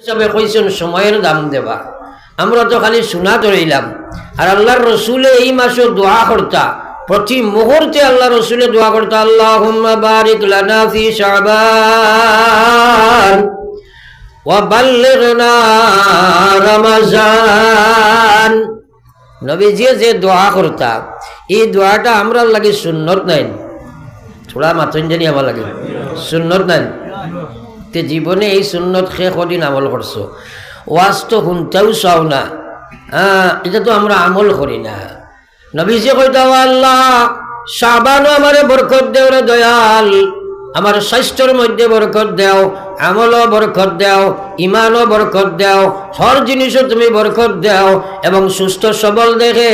সবে কইছেন সময়ের দাম দেবা। আমরা তো খালি শোনা ধরাইলাম। আর আল্লাহর রসুলে এই মাসে দোয়া করতা, প্রতি মুহূর্তে আল্লাহ রসুলে দোয়া করতা, আল্লাহুম্মা বারিক লানা ফি শাবান ওয়া বাল্লিগনা রমাজান। নবীজি যে দোয়া করতা, এই দোয়াটা আমরা লাগে সুন্নত নাই, থোড়া মাথন জানি আমার লাগে সুন্নত নাই। তে জীবনে এই সুন্নত খে কদিন আমল করছো? ওয়াজ তো শুনতেও চাও না, এটা তো আমরা আমল করি না। নবীজি কইতা, আল্লাহ শাবানও আমারে বরকত দেও রে দয়াল, আমার স্বাস্থ্যের মধ্যে বরকত দেও, আমলও বরকত দেও, ইমানও বরকত দেও, সব জিনিসও তুমি বরকত দেও এবং সুস্থ সবল দেখে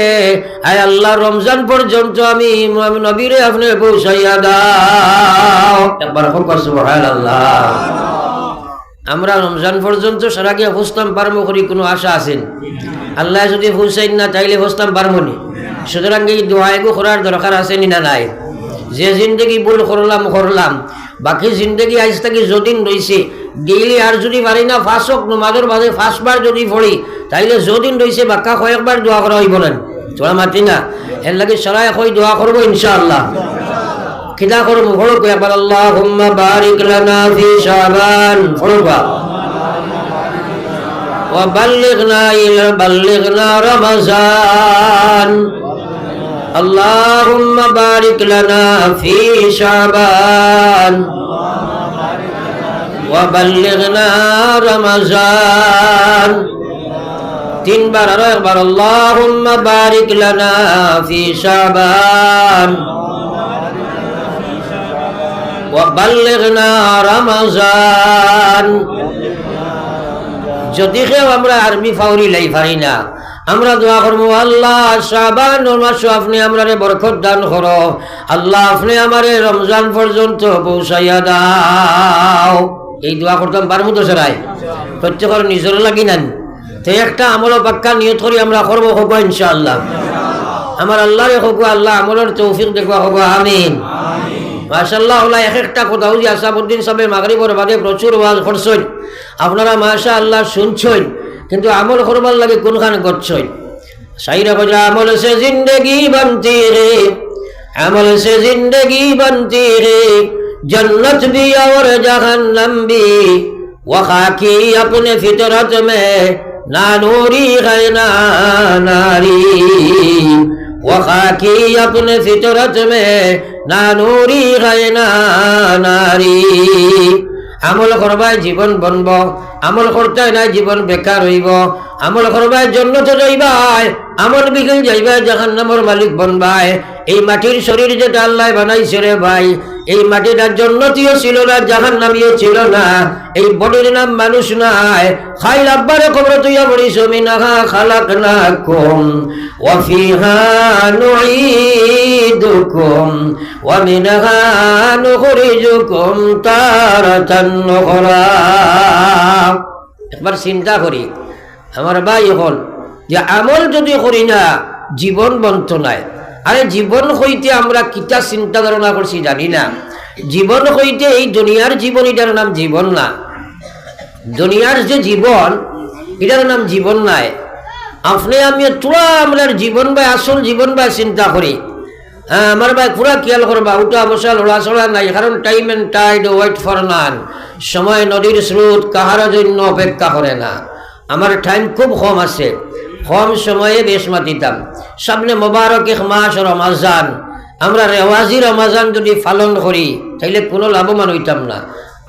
আয় আল্লাহ রমজান পর্যন্ত আমি নবীরে আপনি পৌঁছাইয়া দাও। একবার সুবহানাল্লাহ। আমরা রমজান পর্যন্ত সারা গিয়ে বুঝতাম পারবো করি কোনো আশা আছেন? আল্লাহ যদি পৌঁছাইন না তাইলে বুঝতাম পারবো নি। সুতরাং এই দোয়াইগো করার দরকার আছে না নাই? যে জিন্দগি ভুল করলাম, বাকি জিন্দগি আজ থেকে যদিন রয়েছে গেইলে আর যদি পারি না ফাঁসক নমাজের বাদে 5 বার যদি পড়ি তাইলে যদিন রয়েছে বাক্কা কয়েকবার দোয়া করা হইব না, তোরা মাতি না। এর লাগে সরাই কই দোয়া করবো ইনশাআল্লাহ। কিদা করবো? পড়ো একবার, আল্লাহুম্মা বারিক লানা ফি শাবান, পড়বা, ওয়া বাল্লিগনা রমাজান। আল্লাহুম্মা বারিক লানা ফি শাবান ওয়া বাল্লিগনা রমাজান। 3 বার, আর একবার, আল্লাহুম্মা বারিক লানা ফি শাবান ওয়া বাল্লিগনা রমাজান। যদি কেউ আমরা আরবি ফাউরি লাই পারি না, আমরা দোয়া করবো, আল্লাহ শাবান মাস আপনি আমরারে বরকত দান করো, আল্লাহ আপনি আমারে রমজান পর্যন্ত পৌঁছাইয়া দাও। এই দোয়া করতাম পারবো তো সরাই? প্রত্যেকের নিজের লাগি নেন তো একটা আমল পাক্কা নিয়ত করি আমরা করবো, হোক ইনশাআল্লাহ। আমার আল্লাহরে হোক, আল্লাহ আমলের তৌফিক দেখবা, হোক আমিন। মাশাআল্লাহ। এক একটা কথা যে আসাবউদ্দিন সাহেব মাগরিবের বাদে প্রচুর ওয়াজ করছেন, আপনারা মাশাআল্লাহ শুনছেন, কিন্তু আমল করবার লাগে কোনখানে করছেন? সাইরা কইরা আমল সে জিন্দেগি बनती है, আমল সে জিন্দেগি बनती है, जन्नत भी और जहन्नम भी, वखा की अपने फितरत में ना नूरी है ना नारी, वखा की अपने फितरत में ना नूरी है ना नारी। আমল করবায় জীবন বনব, আমল করতে নাই জীবন বেকার হইব। আমল করবায় জান্নাতে যাইবাই, আমল বিগিল যাইবাই জাহান্নামের মালিক বনবাই। এই মাটির শরীর যেটা আল্লাহ বানাইছে রে ভাই, এই মাটিটা জান্নাতীয় ছিল না, জাহান্নামীয় ছিল না। এই বডির নাম মানুষ নাই। খাইল আব্বারে কবর তুইয়া বলিস, মিনহা খালাকনাকুম ওয়া ফিহা নুঈদুকুম ওয়া মিনহা নুখরিজুকুম তারাতান উখরা। একবার চিন্তা করি আমার ভাই হল যে আমল যদি করি না জীবন বন্ত নাই। আরে জীবন হইতে আমরা কিতা চিন্তা ধারণা করছি জানি না। জীবন হইতে এই দুনিয়ার জীবন, এটার নাম জীবন না। দুনিয়ার যে জীবন এটার নাম জীবন নাই। আপনি আমি তোরা আমরা জীবন ভাই আসল জীবন ভাই চিন্তা করি। হ্যাঁ আমার ভাই পুরা খেয়াল করবা, উঠা বসা লড়াচড়া নাই, কারণ time and tide wait for none. সময় নদীর স্রোত কাহার জন্য অপেক্ষা করে না। আমার টাইম খুব কম আছে, কম সময়ে বেশ মাতিতাম। সামনে মোবারক এক মাস রমাজান, আমরা রেওয়াজি রমাজান যদি পালন করি তাইলে কোনো লাভবান হইতাম না।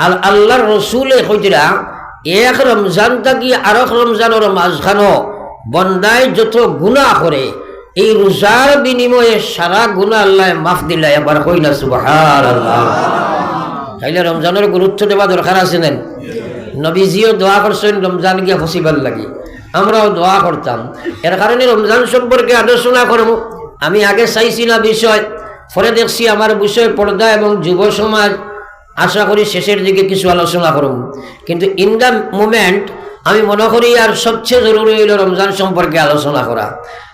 আর আল্লাহর রসুলে কইরা এক রমজান থাকি আর এক রমজানের মাঝখানো বন্দায় যত গুনাহ করে, এই রোজার বিনিময়ে সারা গুনাহ আল্লাহ মাফ দিলা। এবার কই না সুবহানাল্লাহ। তাইলে রমজানের গুরুত্ব দেওয়া দরকার আছে না? নবীজিও দোয়া করছেন রমজান গিয়া ফসিবার লাগি, আমরাও দোয়া করতাম। এর কারণে রমজান সম্পর্কে আলোচনা করব। আমি আগে চাইছি না বিষয়, পরে দেখছি আমার বিষয় পর্দা এবং যুব সমাজ। আশা করি শেষের দিকে কিছু আলোচনা করব, কিন্তু ইন দ্য মোমেন্ট আমি মনে করি আর সবচেয়ে জরুরি হইল রমজান সম্পর্কে আলোচনা করা।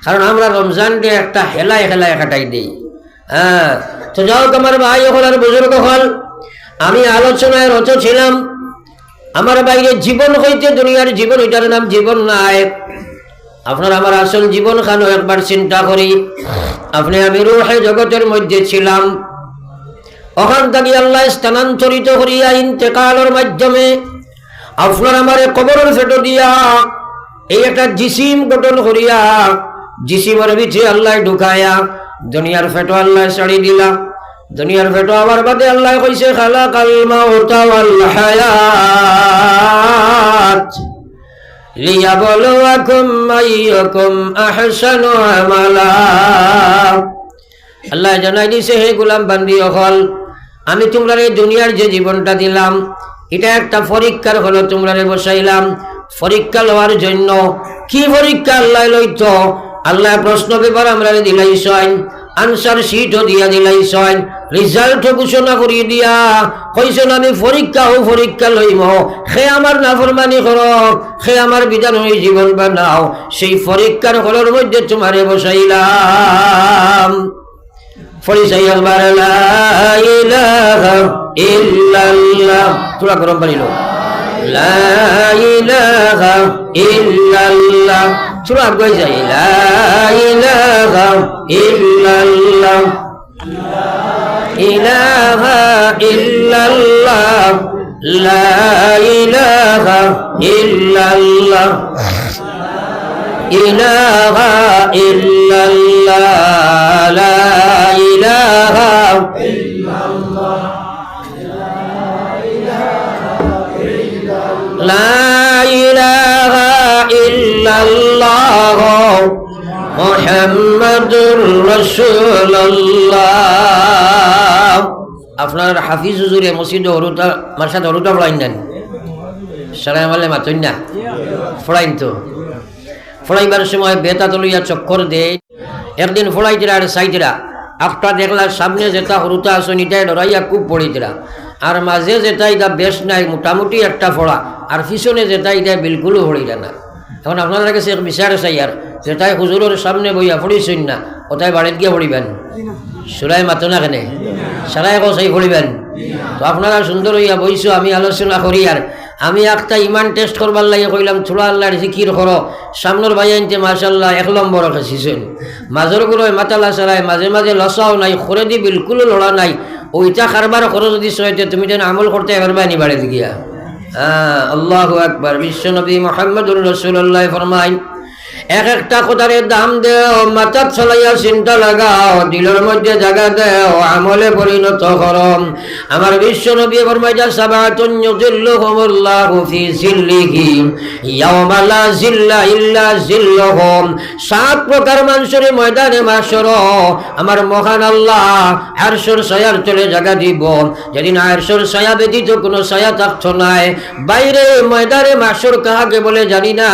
কারণ আমরা রমজানকে একটা হেলায় কাটাই দিই। হ্যাঁ তো যাও আমার ভাই হল আর বুজুর্গ হল, আমি আলোচনায় রত ছিলাম আমার বাইরে জীবন হইতে দুনিয়ার জীবন, এটার নাম জীবন নাই। আপনার আমার আসল জীবন খানো একবার চিন্তা করি। আপনি আমি রূহে জগতের মধ্যে ছিলাম, ওখান থেকে আল্লাহ স্থানান্তরিত করিয়া ইন্তেকালের মাধ্যমে আপনার আমার কবরের ফেটো দিয়া এই একটা জিসিম গঠন করিয়া জিসিমের ভিতরে আল্লাহ ঢুকায়া দুনিয়ার ফেটো আল্লাহ ছাড়ি দিলা। দুনিয়ার ফেটো আবার বাদে আল্লাহ কইছে খালাকাল মাউতা ওয়াল হায়াত লিয়াবলুয়াকুম আইয়ুকুম আহসানু আমালা। আল্লাহ জানাই দিছে, হে গোলাম বান্দি হল, আমি তোমরা এই দুনিয়ার যে জীবনটা দিলাম এটা একটা পরীক্ষার হলো তোমরা বসাইলাম। পরীক্ষা লওয়ার জন্য কি পরীক্ষা আল্লাহ লইত? আল্লাহ প্রশ্ন পেপার আমরা দিলাইছেন, আনসার শিটও দিয়া দিলাইছেন, রিজাল্ট ঘোষণা করিয়ে দিয়া কইছেন আমি পরীক্ষা লইম, সে আমার নাফরমানি করো, সে আমার বিধান হয়ে জীবন বানাও। সেই পরীক্ষার হলের মধ্যে তোমারে বসাইলাম। তোরা গরম পানি লো, লা ইলাহা ইল্লাল্লাহ, তোরা আগে যাই, লা ইলাহা ইল্লাল্লাহ, ইলাহা ইল্লাল্লাহ, লা ইলাহা ইল্লাল্লাহ, ইলাহা ইল্লাল্লাহ, লা ইলাহা ইল্লাল্লাহ, লা ইলাহা ইল্লাল্লাহ, মুহাম্মাদুর রাসূলুল্লাহ। আপনার হাফিজ হুজুরে মসজিদ হরুটা মারসাদ হরুটা পড়াইন দেন, সারা মালে মাতইন না পড়াইন। তো ফড়াইবার সময় বেতা তলইয়া চক্কর দেয়। একদিন ফড়াইতিরা আর সাইতিরা একটা দেখলা সামনে যেটা হরুতা আসন এটাই ডরাইয়া খুব পড়িতিরা, আর মাঝে যেটা এটা বেশ নাই মোটামুটি একটা ফড়া, আর পিছনে যেটা এটা বিলকুলও পড়িলা না। এখন আপনার কাছে এক বিচার চাই, আর যেটাই হুজুরের সামনে বইয়া পড়িছেন না ওটাই বাড়িতে গিয়ে পড়িবেন। সুরাই মাতো না কেনে সারাই কসাই পড়িবেন। তো আপনারা সুন্দর হইয়া বইছো, আমি আলোচনা করি। আর আমি একটা ইমান টেস্ট করবার লাগে কইলাম থোড়া আল্লাহর জিকির করো। সামনের ভাই আনতে মাশাল্লাহ 1 নম্বর খাইছেন, মাঝের গুলো মাতালা চালাই, মাঝে মাঝে লসাও নাই, খরে দি বিলকুল লড়া নাই। ওইটা কারবার করো যদি সহায়তে তুমি যেন আমল করতে পারবা নি বাড়িতে গিয়া। আল্লাহু আকবার। বিশ্বনবী মুহাম্মদুর রাসূলুল্লাহ ফরমায়, এক একটা কথারে দাম দেও, মাথা চলাইয়া চিন্তা লাগাও, দিলের মধ্যে জায়গা দেও, আমলে পরিণত করো। আমার বিশ্ব নবী ফরমাইয়া সাবাতুন ইউযিল্লুহুমুল্লাহু ফি জিল্লিহি ইয়াওমা লা জিল্লা ইল্লা জিল্লুহুম। 7 প্রকার মানুষের ময়দানে মাশর আমার মহান আল্লাহ আরশের ছায়ার তলে জায়গা দিব, যেদিন আরশের ছায়া ব্যতীত কোনো ছায়া থাকতো না। বাইরে ময়দানে মাশর কাহাকে বলে জানি না,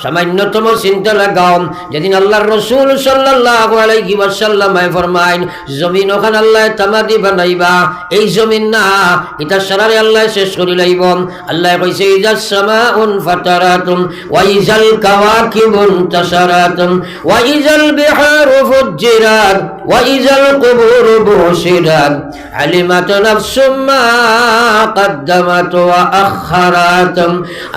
সামান্যতম চিন্তা লাগাও। যেদিন আল্লাহর রাসূল সাল্লাল্লাহু আলাইহি ওয়াসাল্লাম ফরমাইন, জমিন ওখান আল্লাহ তামাদি বানাইবা, এই জমিন না এটা সারারে আল্লাহ শেষ করে লাইব। আল্লাহ কইছে ইজাস সামাউন ফাতারাতুম ওয়া ইজাল কাওয়াকিবুন তাসারাতুম ওয়া ইজাল বিহারু ফুজ্জিরাত ওয়া ইজাল কুবুরু বুশিরাত আলিমাত নাফসুম মা কদ্দামাত ওয়া আখারাত।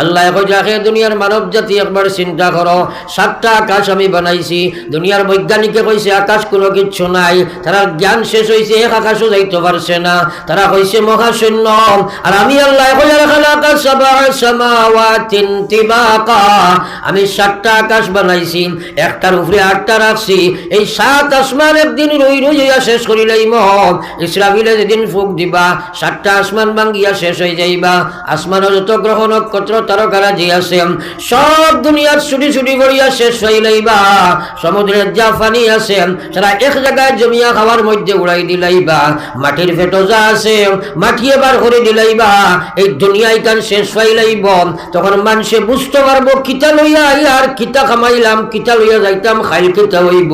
আল্লাহ কইছে দুনিয়ার মানব জাতি একবার চিন্তা করো, 7টা আকাশ আমি বানাইছি। দুনিয়ার বৈজ্ঞানিকে কইছে আকাশ কোনো কিচ্ছু নাই, তারা জ্ঞান শেষ হয়েছে, এক আকাশও যাইতে পারছে না, তারা কইছে মহাশূন্য। আর আমি আল্লাহ আমি 7টা আকাশ বানাইছি, একটার উপরে 8টা রাখছি। এই 7 আসমান একদিন রই রইয়া শেষ করি লাইম। ইসরাফিলে যেদিন ফুক দিবা 7টা আসমান ভাঙ্গিয়া শেষ হয়ে যাইবা। আসমানের যত গ্রহ নক্ষত্র তারকারা যে আছে সব দুনিয়ার ছুটি ছুটি করিয়া শেষ হয়ে লাইবা। সমুদ্রের যা পানি আছে তারা এক জায়গায় জমিয়া খাওয়ার মধ্যে উড়াই দিলাইবা। মাটির ফেটো যা আছে মাটি এবার করে দিলাইবা। এই দুনিয়ায় কান শেষ পাইলাইব, তখন মানুষে বুঝতে পারবো কিতা লইয়া আর কিতা কামাইলাম, কিতা লইয়া যাইতাম খাইল কিতা হইব।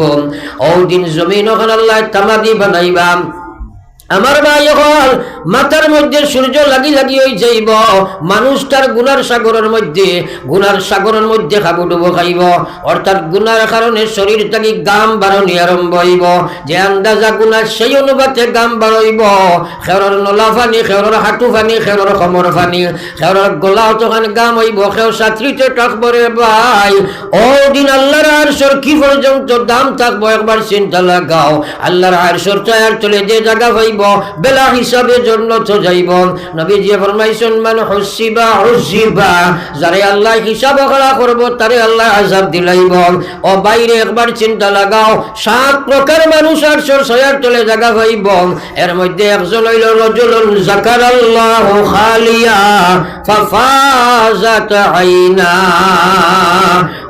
ও দিন জমিন ওখানে আল্লাহ তামাদি বানাইবা। আমার ভাই হল মাথার মধ্যে সূর্য লাগি লাগি হয়ে যাইব, মানুষটার গুনার সাগরের মধ্যে হাবুডুবু খাইব, অর্থাৎ গুনার কারণে শরীর থেকে গাম বাড়নি আরম্ভ হইব, যে আন্দাজা গুনার সেই অনুপাতে গাম বাড়ইব, খেরর নলা ফানি, খেরর হাঁটু ফানি, খেরর কমর ফানি, খেরর গলা তখন গাম হইব, খের ছাত্রীতে টাকবরে ভাই। ও দিন আল্লাহর আরশের কি পর্যন্ত দাম থাকবো একবার চিন্তা লাগাও। আল্লাহর আরশের ছায়ার তলে যে জায়গা হইব বেলা হিসাবে জান্নাত যাইব। নবীজি ফরমাইছেন মান হুসিবা, যারে আল্লাহ হিসাব করা করব তারে আল্লাহ আযাব দিলাইব। ও বাইরে একবার চিন্তা লাগাও, 7 প্রকার মানুষ আরশের ছায়ার তলে জায়গা হইব, এর মধ্যে একজন হইল রাজুলুন যাকারাল্লাহু খালিয়া ফাফাজাত আইনা।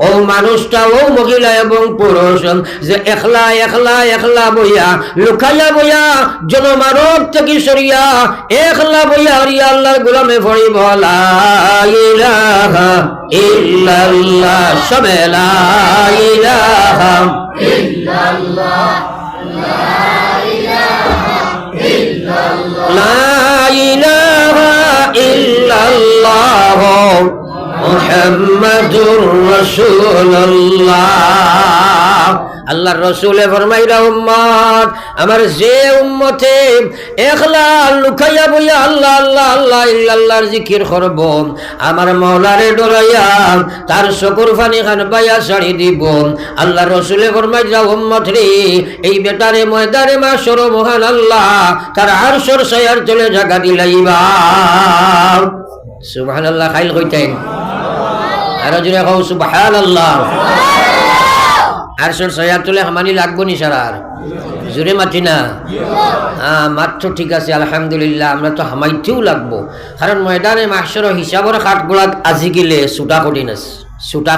ও মানুষটা, ও মহিলা এবং পুরুষ যে একলা একলা একলা বইয়া লুকাইয়া বইয়া জনমানব থেকে সরিয়া একলা বইয়া হরিয়া আল্লাহর গোলামে পড়িব। লা ইলাহা ইল্লাল্লাহ, সবে লা ইলাহা ইল্লাল্লাহ, লা ইলাহা ইল্লাল্লাহ মুহাম্মাদুর রাসূলুল্লাহ। আল্লাহর রাসূলে ফরমাইরা উম্মত আমার, যে উম্মতে একলা লুকাইয়া বইয়া আল্লাহ আল্লাহ আল্লাহ ইল্লাল্লাহর জিকির করব, আমার মাওলারে ডরাইয়া তার চকুর পানি খান বাইয়া ছাড়ি দিব। আল্লাহর রাসূলে ফরমাইরা উম্মত রে, এই বেটারে ময়দানে মাশর মহান আল্লাহ তার আরশের ছায়ার তলে জায়গা দিলাইবা। সুবহানাল্লাহ, খাইল কইতেন আর জুড়ে কও সুবহানাল্লাহ। আরশের ছায়ার তলে হামানি লাগবো নি সারার জোরে মাতি না? মাত্র ঠিক আছে আলহামদুলিল্লাহ, আমরা তো হামাইতেও লাগবো, কারণ ময়দানে মাহশর হিসাবের খাটগুলাত আজি গেলে ছুটা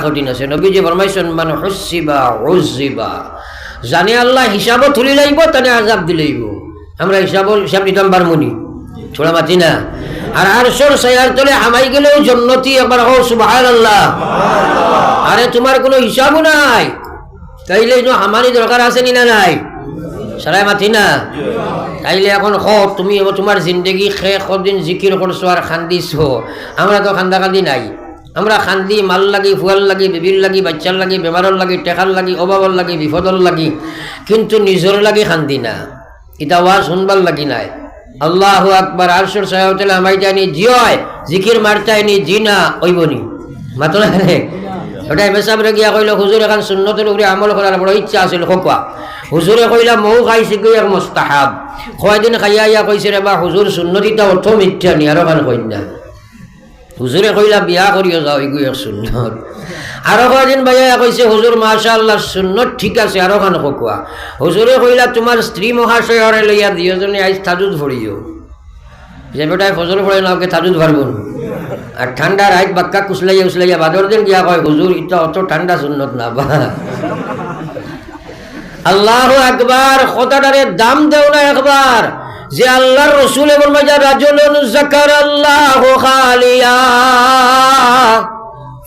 কঠিন আছে। নবীজি ফরমাইছেন মান হুসিবা উযিবা, জানে আল্লাহ হিসাবও তুলি লাইব তানে আযাব দিলাইব। আমরা হিসাব দিতাম পারমুনি, ছোড়া মাতি না? আর আরশের ছায়ার তলে হামাই গেলেও জান্নাতি, একবার হও সুবহানাল্লাহ। আরে তোমার কোনো হিসাবও নাই, তাইলে হামানি দরকার আছে নি না নাই? সারাই মাতি না? তাইলে এখন তুমি তোমার জিন্দগি কদিন জিকির করছো আর খান্দিছো, আমরা তো খান্দা কান্দি নাই। আমরা খান্দি মাল লাগি, ফুয়াল লাগি, বিবির লাগি, বাচ্চার লাগি, বেমারর লাগি, টেকার লাগি, অভাবর লাগি, বিপদর লাগি, কিন্তু নিজর লাগি খান্দি না। এটা ওয়াজ শুনবার লাগি নাই। আল্লাহু আকবার। আরশের ছায়া হইলে আমাইতানি জিয় জিকির মারতাইনি জিনা ওইবনি মাতো না রে। ওটা মেসাবরে গিয়া কইল হুজুর এখন সুন্নতের উপরে আমল করার বড় ইচ্ছা আছিল খোকা। হুজুরে কইলা মৌ খাইছি গই এক মুস্তাহাব, কয়দিন খাইয়া ইয়া কইছে রে বা হুজুর সুন্নতিটা অর্থ মিথ্যা নি, আরো কান কইন না। হুজুরে কইলা বিয়া করিও যাও এগুই এক সুন্নত। আরো কয়দিন ভাইয়া কইছে হুজুর মাশাআল্লাহ সুন্নত ঠিক আছে, আরো কান খোকা। হুজুরে কইলা তোমার স্ত্রী মহাশয়রে লইয়া দুইজনে আইজ তাজুদ পড়িও, যে বেটায় ফজর পড়ে না ওকে তাজুদ পারবো। আর ঠান্ডা রাত বাক্কা কুসলাইয়া বাদর দিন গিয়া কয় হুজুর এটা অত ঠান্ডা সুন্নত না বা। আল্লাহু আকবার। কথাটারে দাম দেও না একবার, যে আল্লাহর রাসূল এবং মাজার রাজুলুন যাকারাল্লাহু খালিয়া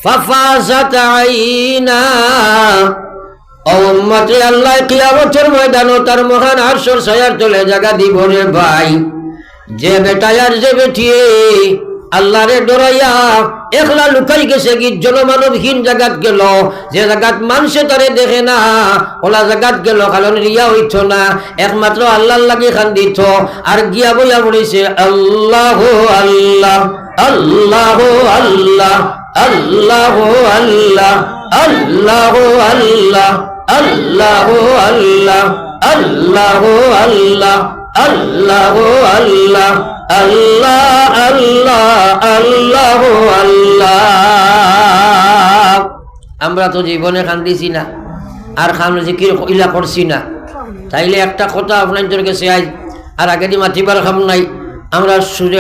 ফাফাজাত আইনা। ও উম্মতে, আল্লাহ কিয়ামতের ময়দানে তার মহান আরশের ছায়ার তলে জায়গা দিব রে ভাই। যে বেটায় আর যে বেটিয়ে আল্লাহরে ডরাইয়া একলা লুকাই গেছে কি জনমানবহীন জায়গাত গেল, যে জায়গাত মানুষে তারে দেখে না, ওলা জায়গাত গেল কারণ রিয়া হইত না, একমাত্র আল্লাহর লাগি খান্দিত। আর গিয়া বইয়া পড়েছে আল্লাহ আল্লাহ আল্লাহ আল্লাহ আল্লাহ আল্লাহ আল্লাহ আল্লাহ আল্লাহ আল্লাহ আল্লাহ আল্লাহ আল্লাহ আল্লাহ আল্লাহ আল্লাহ আল্লাহ আল্লাহ। আমরা তো জীবনে কান্দিছি না, আর খান জিকির ইলা করছি না। তাইলে একটা কথা আপনাদের কাছে আজ আর আগে দি মাতিবার খাম নাই, আমরা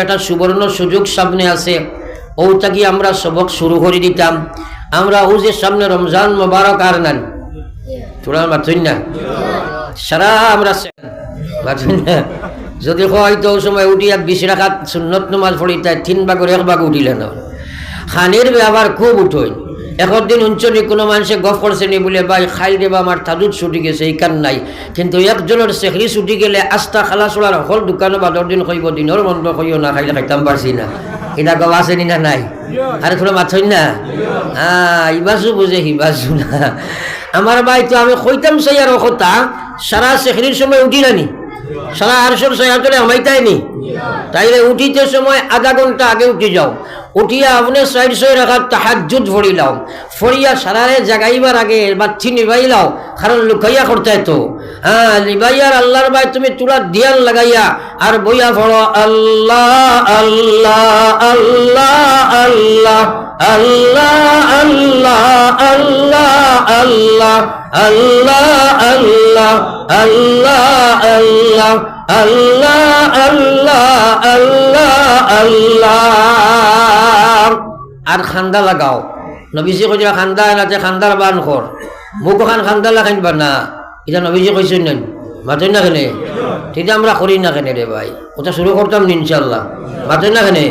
একটা সুবর্ণ সুযোগ সামনে আছে, ওটা কি আমরা সবক শুরু করে দিতাম। আমরা ও যে সামনে রমজান মোবারক আর নান তোরা মাথুন না সারা আমরা মাথুন না। যদি হয়তো ওই সময় উঠিয়া 20 রাকাত সুন্নত নামাজ পড়ি, তাই 3 ভাগের 1 ভাগ উঠিলেন। খানির ব্যবহার খুব উঠোই, একদিন অঞ্চলে কোনো মানুষে গফ করছে নি বলে ভাই খাইল দেবা আমার তাদুদ ছুটি গেছে এই কান নাই, কিন্তু একজনের চেখরি ছুটি গেলে আস্তা খালা চলার হল দোকানো বাদর দিন কইব দিনের বন্ধ কইও না খাইলে খাইতাম পারছি না, এটা গবা আছে নি না নাই? আরে তোরা মাথই না ইবাসু বুঝে হিবাসু না। আমার ভাই তো আমি কইতাম সেই আর কথা সারা চেখরির সময় উঠি নানি, সারা আরশোর সয়াতলে আমাইতাইনি, তাইলে উঠিতে সময় আধা ঘন্টা আগে উঠি যাও, উঠিয়া আপনি সাইড সই রাখার তাহাজ্জুদ ফড়িলাম, ফড়িয়া সারারে জাগাইবার আগে বাচ্চি নিবাইলাও, কারণ লুকাইয়া করতে তো নিবাইয়ার আল্লাহর ভাই তুমি তুলা দিয়ান লাগাইয়া আর বইয়া ফড়ো আল্লাহ আল্লাহ আল্লাহ আল্লাহ আল্লাহ আল্লাহ আল্লাহ আল্লাহ আল্লাহ আল্লাহ আল্লাহ আল্লাহ আল্লাহ আল্লাহ আল্লাহ আর খান্দা লাগাও। নবীজি কইছে খান্দা এলাতে খান্দার বান কর, মুখ খান খান্দা লাগাইন না, এটা নবীজি কইছেন না মাতেন না কেনে, ঠিক আমরা করি না কেনে রে ভাই, ওটা শুরু করতাম ইনশাল্লাহ, মাতেন না কেনে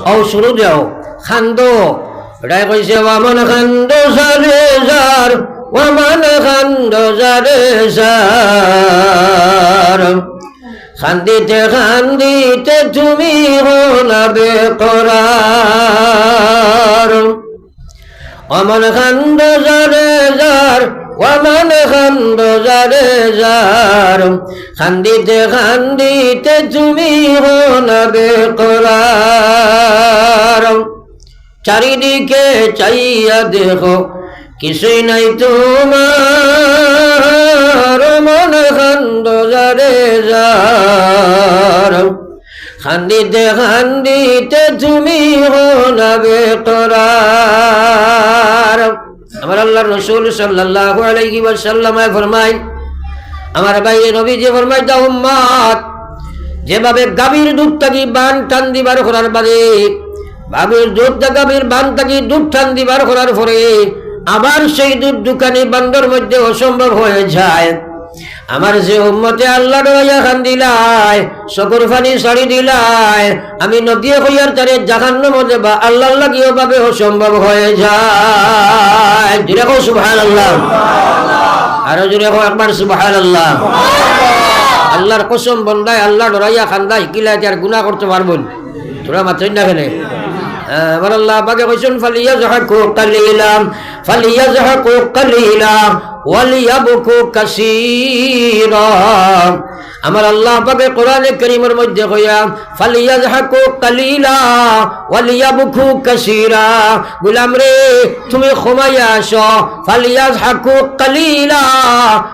ও শুরু দেও খান্দো, এটাই কইছে ওয়ামান খান্দো সারে যার ওয়ামান খান্দো সারে যার, খান্দিতে খান্দিতে তুমি হলাবে করার, ওয়ামান খান্দো সারে যার ওয়ামান খান্দো সারে যার, খান্দিতে খান্দিতে তুমি হলাবে করার, চারিদিকে চাইয়া দেখো কিছুই নাই তোমার, মন খান্দো যারে যার, খান্দিতে খান্দিতে তুমি হলাবে করার। আমার আল্লাহর রাসূল সাল্লাল্লাহু আলাইহি ওয়াসাল্লাম ফরমায়, আমার ভাই নবীজি ফরমায় দা উম্মত, যেভাবে গাভীর দুধ থাকি বান টান দিবার করার বাদে বাবির দুধ গাভীর বান থাকি দুধ টান দিবার করার পরে আবার সেই দুধ দোকানি বান্দর মধ্যে অসম্ভব হয়ে যায়, আমার যে উম্মতে আল্লাহ রইয়া খান দিলাই চকুর ফানি ছাড়ি দিলাই, আমি নবী হইয়ার তারে জাহান্নামের মধ্যে বা আল্লাহর লাগিও ভাবে অসম্ভব হয়ে যায়। জোরে কও সুবহানাল্লাহ, আরো জোরে কও একবার সুবহানাল্লাহ। আল্লাহর কসম বন্দায় আল্লাহ ডরাইয়া খান্দা শিকিলা আর গুনাহ করতে পারবেন, তোরা মাত্রই না খেলে আমার আল্লাহ পাকে কইছেন ফালিয়াযহাকু কালিলা ফালিয়াযহাকু কালিলা ওয়ালিয়াবকু কাসীরা। আমার আল্লাহ পাকে কোরআনে কারীমের মধ্যে কইয়া ফালিয়াযহাকু কালিলা ওয়ালিয়াবকু কাসীরা, গোলাম রে তুমি ঘুমাইয়া আসো, ফালিয়াযহাকু কালিলা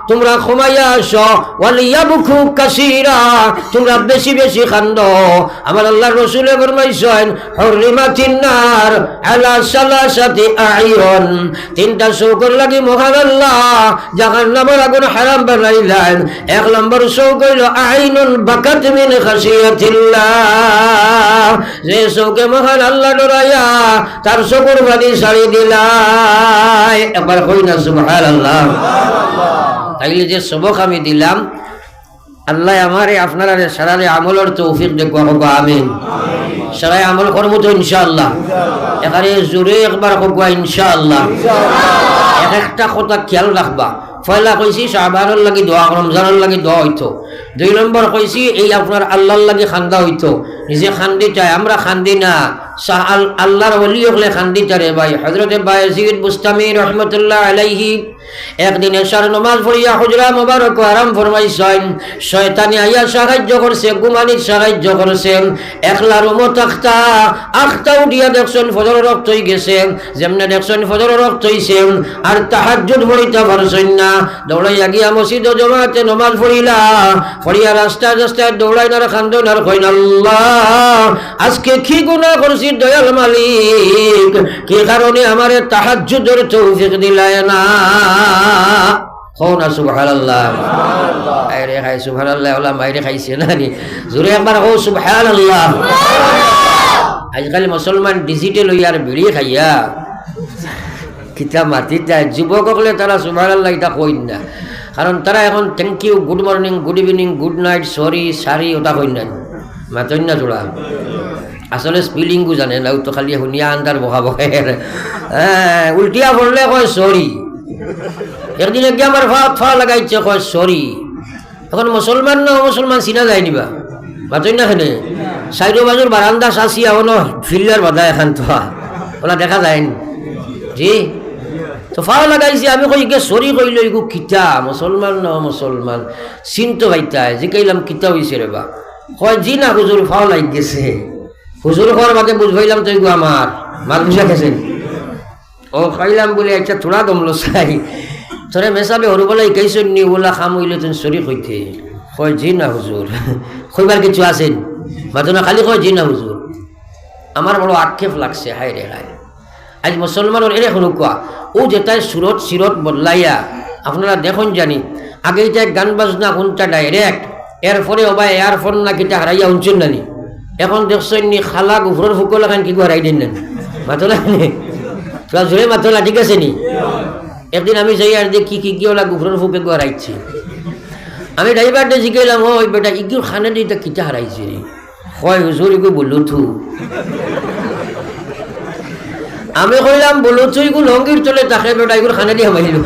তোমরা ঘুমাইয়া আসো, ওয়ালিয়াবকু কাসীরা তোমরা বেশি বেশি কান্দো। আমার আল্লাহর রাসূল ফরমাইছেন হুররিমাতিন নার আলা সালাসাতি আ'য়ুন, তিনটা চৌকর লাগি মহান আল্লাহ জাহান্নামের আগুন হারাম বানাইলেন। এক নম্বর চৌক হইল আইনুন বাকাত মিন খাশিয়াতিল্লাহ, যে চৌকে মহান আল্লাহ ডরাইয়া তার চকুর পানি ছাড়ি দিলাই। একবার কই না সুবহানাল্লাহ। তাইলে যে সবক আমি দিলাম আল্লাহ আমারে আপনারা সারারে আমলের তৌফিক দেখো, আমিন। সারাই আমল করবো তো ইনশাআল্লাহ, এখানে জোরে একবার কবা ইনশাআল্লাহ। এক একটা কথা খেয়াল রাখবা, পয়লা কইছি শাবানের লাগি দোয়া, রমজানের লাগি দোয়া হইতো। দুই নম্বর কইছি এই আপনার আল্লাহর লাগি খান্দা হইতো, নিজে খান্দি চাই, আমরা খান্দি না, আল্লাহর ওলি হলে খান্দি চারে ভাই। হযরতে বায়জিদ বুস্তামি রহমতুল্লাহ আলাইহি একদিন এশার নামাজ পড়িয়া হুজরা মোবারক আরাম ফরমাইছেন, শয়তানি আইয়া সাহায্য করছে, গুমানির সাহায্য করছে, একলার উমত আখতা উঠিয়া দেখছেন ফজর রক্ত হয়ে গেছে, যেমনে দেখছেন ফজর রক্ত হইছে আর তাহাজ্জুদ পড়িতে পারছেন না, দৌড়াইয়া গিয়া মসজিদ জমাতে নামাজ পড়িলা, পড়িয়া রাস্তায় রাস্তায় দৌড়াইন আর খান্দন আর কইন আল্লাহ আজকে কি গুনাহ করছি দয়াল মালিক, কি কারণে আমারে তাহাজ্জুদের তৌফিক দিলাই না। সুবহানাল্লাহ, আরে খাই সুবহানাল্লাহ, ওলা মাইরে খাইছে না নি, জোরে একবার কও সুবহানাল্লাহ। আজকাল মুসলমান ডিজিটাল হইয়ার বিড়ি খাইয়া কিতা মাতি যায়, যুবক হলে তারা সুবহানাল্লাহ এটা কইন না, কারণ তারা এখন thank you, good morning, good evening, good night, sorry সারি ওটা কইন না, মাতইন না জোড়া। আসলে স্পেলিংও জানে না, তো খালি শুনিয়া আন্দার বকা বকের। উল্টিয়া পড়লে কয় সরি। একদিন একদিন আমার ফা লাগাইছে কয় সরি। এখন মুসলমান না মুসলমান চিনা যায় নিবা বাতই না খেলে সাইডো বাজুর বারান্দা চাষি এখনো ফিল্ডার বাধা এখান তো ওলা দেখা যায় জি। তো ফাও লাগাইছে আমি কই গে সরি কইল ইগু কিতা মুসলমান না মুসলমান চিনতো ভাইতাই যে কইলাম কিতা হইছে রে বা কয় জি না হুজুর ফাও লাগ গেছে। হুজুর হওয়ার বাদে বুঝবাইলাম তো ইগু আমার মাল বুঝা গেছেন। ও খাইলাম বলে একটা থোড়া দমলো চাই তোরে মেসাবে হরু বলে কেইছন নি ওলা খাম হইলে তুমি সরি কইতে কয় জি না হুজুর। কইবার কিছু আছেন মাতনা খালি কয় জি না হুজুর। আমার বড় আক্ষেপ লাগছে হায় রে হায়। আজ মুসলমানের এরে শুনুকা ও যেটাই সুরত সিরত বদলাইয়া আপনারা দেখুন জানি আগে যে গান বাজনা শুনটা ডাইরেক্ট এরপরে ওবা এয়ারফোন না কিটা হারাইয়া শুনছেন নানি। এখন দেখছেন নি খালা গুফরের ফুকল এখন কি হারাই দিন নেন মাতলা তোরা জোরে মাতলা ঠিক আছে নি। একদিন আমি যাই আর দেখি কি ওলা গুফরের ফুকে হারাইছি। আমি ড্রাইভারটা জিজ্ঞাইলাম ওই বেটা ইগুর খানে দিয়ে কিটা হারাইছে রে হয় হুজুর ইগু বললো থু। আমি কইলাম বলো তুই গু লঙ্গির চলে তাকে বেটা এগুলো খানা দিয়ে মাইল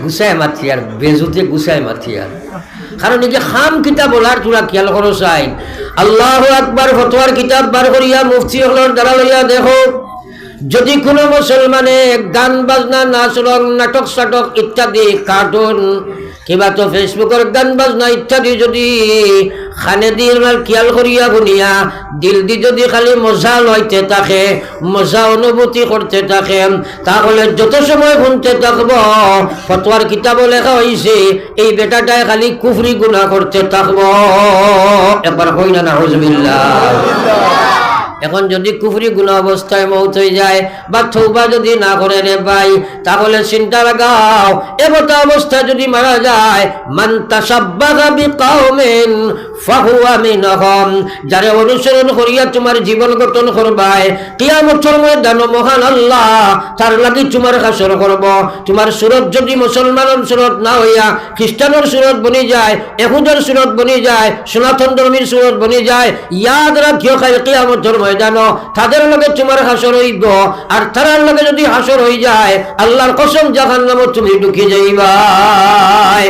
গুছায় মাতি আর বেজুতে গুছায় মাতি আর কারণ এই যে খাম কিতাব বলার তোরা খেয়াল করো চাই। আল্লাহু আকবার ফতোয়ার কিতাব বার করিয়া মুফতি হলর দ্বারা লইয়া দেখো যদি কোনো মুসলমানে গান বাজনা নাচ রং নাটক সাটক ইত্যাদি কার্টুন কিবা তো ফেসবুকের গান বাজনা ইত্যাদি যদি খানে দিয়ে খেয়াল করিয়া শুনিয়া দিল দি যদি খালি মজা লইতে থাকে মজা অনুভূতি করতে থাকে তাহলে যত সময় শুনতে থাকব ফতোয়ার কিতাব লেখা হয়েছে এই বেটাটায় খালি কুফরি গুনাহ করতে থাকব। একবার কই না নাউজুবিল্লাহ। এখন যদি কুফরি গুনাহ অবস্থায় মৌত হয়ে যায় বা তওবা যদি না করে রে ভাই তাহলে চিন্তা লাগাও এমত অবস্থায় যদি মারা যায় মান তাশাব্বাহা বিকাউমিন ফাহুয়া মিনহুম যারা অনুসরণ করিয়া তোমার জীবন গঠন করবাই কিয়ামতের ময়দানে মহান আল্লাহ তার লাগি তোমার হাসর করব। তোমার সুরত যদি মুসলমানের সুরত না হইয়া খ্রিস্টানের সুরত বনি যায় ইহুদের সুরত বনি যায় সনাতন ধর্মের সুরত বনি যায় ইয়াদ রাখিও কিয়ামতের ময়দানে তাদের লগে তোমার হাসর হইব। আর তার লগে যদি হাসর হয়ে যায় আল্লাহর কসম জাহান্নামে তুমি ঢুকে যাইবা।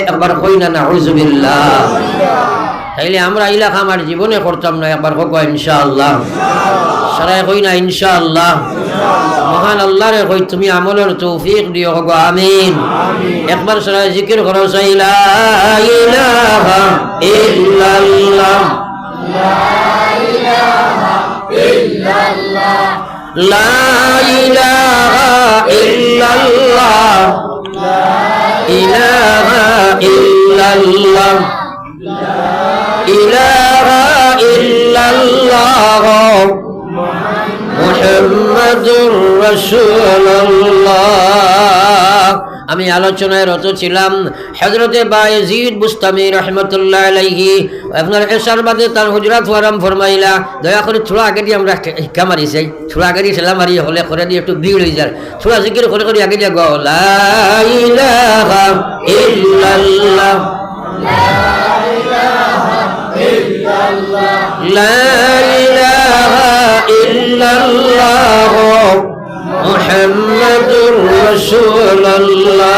একবার কই না নাউজুবিল্লাহ। তাইলে আমরা ইলাকা আমার জীবনে করতাম না। একবার হোক ইনশাআল্লাহ। সারাই কই না ইনশাআল্লাহ। মহান আল্লাহ রে কই তুমি আমলের তৌফিক দিও গো আমিন। একবার সারাই জিকির করো লা ইলাহা ইল্লাল্লাহ লা ইলাহা ইল্লাল্লাহ লা ইলাহা ইল্লাল্লাহ লা ইলাহা ইল্লাল্লাহ ইলাহা ইল্লাল্লাহ মুহাম্মাদুর রাসূলুল্লাহ। আমি আলোচনায় রত ছিলাম হযরতে বায়েজিদ বুস্তামি রাহমাতুল্লাহ আলাইহি আপনার এশার বাদে তার হুজরাত ওয়ারাম ফরমাইলা দয়া করে থোড়া আগে দিয়ে আমরা হিক্কা মারি যাই থোড়া আগে দিয়ে সালাম মারি হলে করে দিয়ে একটু ভিড় হয়ে যায় থোড়া জিকির করে করে আগে দিয়ে গো লা ইলাহা ইল্লাল্লাহ লা ইলাহা ইল্লাল্লাহ লা ইলাহা ইল্লাল্লাহ মুহাম্মাদুর রাসূলুল্লাহ।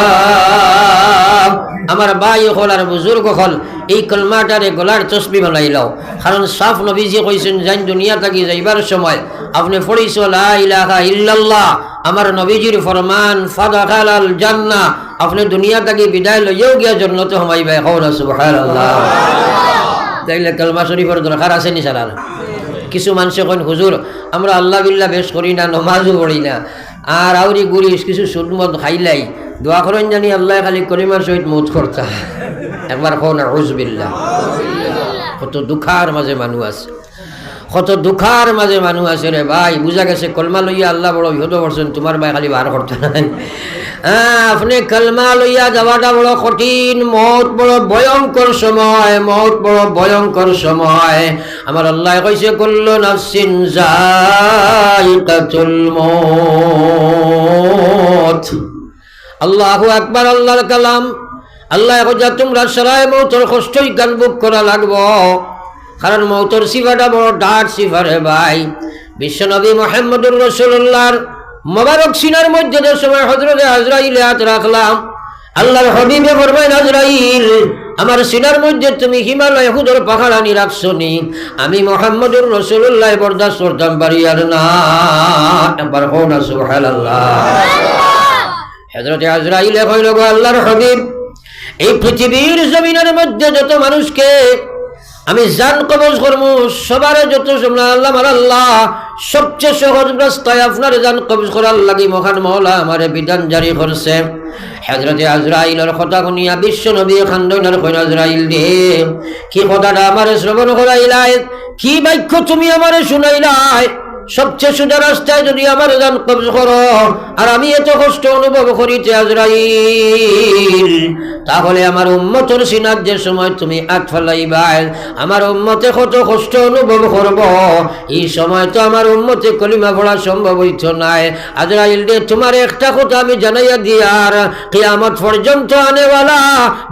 আমার ভাই হল আর বুজুর্গ হল এই কলমাটারে গলার তসবি বানাইলাও কারণ সাফ নবীজি কইছেন জান দুনিয়া থাকি যাইবার সময় আপনি পড়িছ লা ইলাহা ইল্লাল্লাহ আমার নবীজির ফরমান ফাদাখালাল জান্নাহ আপনি দুনিয়া থাকি বিদায় লইয়াও গিয়া জান্নাতে হমাইবে। কওনা সুবহানাল্লাহ। তাইলে কালমা শরীফের দরকার আছে নি সারা? কিছু মানুষে কন হুজুর আমরা আল্লাহ বিল্লাহ বেশ করি না নমাজও পড়ি না আর আউরি গুড়িস কিছু সুদমত খাইলাই দোয়া করেন জানি আল্লাহ খালি কলিমার সহিত মৌত করতা। একবার কও না নাউজুবিল্লাহ। কত দুঃখার মাঝে মানুষ আছে কত দুঃখার মাঝে মানুষ আছে রে ভাই। বুঝা গেছে কলমা লইয়া আল্লাহ বড় বিহত করছেন তোমার ভাই খালি বার করতে নাই। আপনি কলমা লইয়া যাওয়াটা বড় কঠিন মৌত বড় ভয়ঙ্কর সময় মৌত বড় ভয়ঙ্কর সময়। আমার আল্লাহ কইছে কুল্লু নাফসিন যায়িকাতুল মৌত। আল্লাহু আকবার আল্লাহর কালাম। আল্লাহ কইছে তোমরা সরাই মৌতের কষ্টই গান বুক করা লাগবো কারণ মৌতর সিফাটা বড় ডাট সিফারে ভাই। বিশ্বনবী মুহাম্মদুর রাসূলুল্লাহর মোবারক সিনার মধ্যে যে সময় হযরতে আজরাইল হাত রাখলাম, আল্লাহর হাবিবে ফরমায়, আজরাইল আমার সিনার মধ্যে তুমি হিমালয় হুদর পাহাড় আনি রাখছনি, আমি মুহাম্মদুর রাসূলুল্লাহ বরদাস্ত করতাম পারি আর না। একবার হো না সুবহানাল্লাহ। হযরতে আজরাইল কইল, গো আল্লাহর হাবিব, এই পৃথিবীর জমিনের মধ্যে যত মানুষকে আমি জান কবজ করবো, সবার যত আল্লাহ আল্লাহ সবচেয়ে সহজ রাস্তায় আপনার জান কবজ করার লাগি মহান মওলা আমারে বিধান জারি করছে। হযরতে আজরাইলের কথা শুনিয়া বিশ্ব নবী খান্দনের কইল, আজরাইল রে, কি কথাটা আমারে শ্রবণ করাইলাই, কি বাক্য তুমি আমারে শুনাইলাই? সবচেয়ে সোজা রাস্তায় যদি আমার জান কবজ করো আর আমি এত কষ্ট অনুভব করিতে আজরাইল, তাহলে আমার উম্মতের সিনার যে সময় তুমি আট ফেলাইবাই, আমার উম্মতে কত কষ্ট অনুভব করব, এই সময় তো আমার উম্মতে কলিমা পড়া সম্ভব হইত নাই। আজরাইল রে, তোমার একটা কথা আমি জানাইয়া দিয়ার, কিয়ামত পর্যন্ত আনেওয়ালা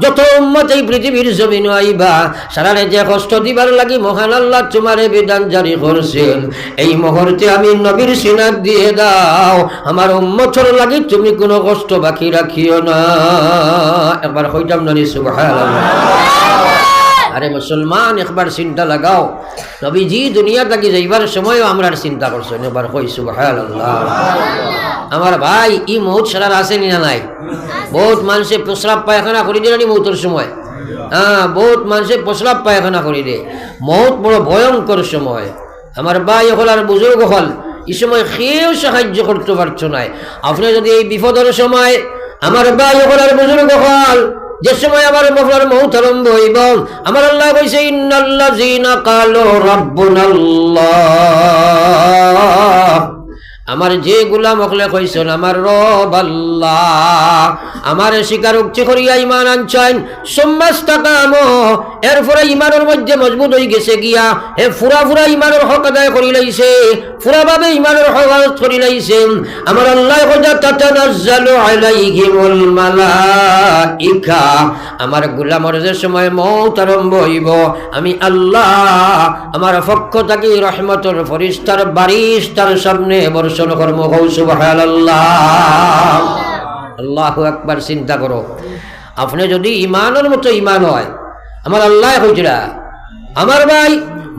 যত উম্মত এই পৃথিবীর জমিন আইবা, সারারে যে কষ্ট দিবার লাগি মহান আল্লাহ তোমারে বিধান জারি করছেন, এই আমি নবীর সিনাত দিয়ে দাও, আমার উম্মতের লাগি তুমি কোনো কষ্ট বাকি রাখিও না। একবার কইতাম না সুবহানাল্লাহ। আরে মুসলমান, একবার চিন্তা লাগাও, নবীজি দুনিয়া থাকি যাইবার সময়ও আমরার চিন্তা করছেন, একবার কই সুবহানাল্লাহ। আমার ভাই, ই মৌত সারার আছে না নাই? বহুত মানুষে প্রস্রাব পায়খানা করি দিলানি মৌতের সময়। বহুত মানুষে প্রস্রাব পায়খানা করি দে। মৌত বড় ভয়ঙ্কর সময়। আমার ভাই হল আর বুজুর্গ হল, এই সময় কেউ সাহায্য করতে পারছো না। আপনি যদি এই বিপদের সময়, আমার ভাই হল আর বুজুর্গ হল, যে সময় আমার মফলার মৌত আরম্ভ হইব, আমার আল্লাহ কইছে, ইন্নাল্লাযীনা ক্বালু রাব্বুনাল্লাহ, আমার যে গোলাম হকলে কইছেন আমার রব আল্লাহ, আমার স্বীকারোক্তি করিয়া ইমান আনছেন, সুম্মাস্তাকামু, এরপরে ইমানের মধ্যে মজবুত হয়ে গেছে গিয়া, হে ফুরা ইমানের হক আদায় করি লাইছে, ফুরাভাবে ইমানের হক আদায় করি লাইছে, আমার আল্লাহ কইতা, তাতানাজ্জালু আলাইহিমুল মালাইকা, আমার গোলামের যে সময় মওত আরম্ভ হইব, আমি আল্লাহ আমার পক্ষ থেকে রহমতের ফেরেশতার বারিশ তার সামনে বর্ষণ করব। সুবহানাল্লাহ, আল্লাহু আকবার। চিন্তা করো, আপনি যদি ইমানের মতো ইমান হয়, আমার আল্লাহ কইরা, আমার ভাই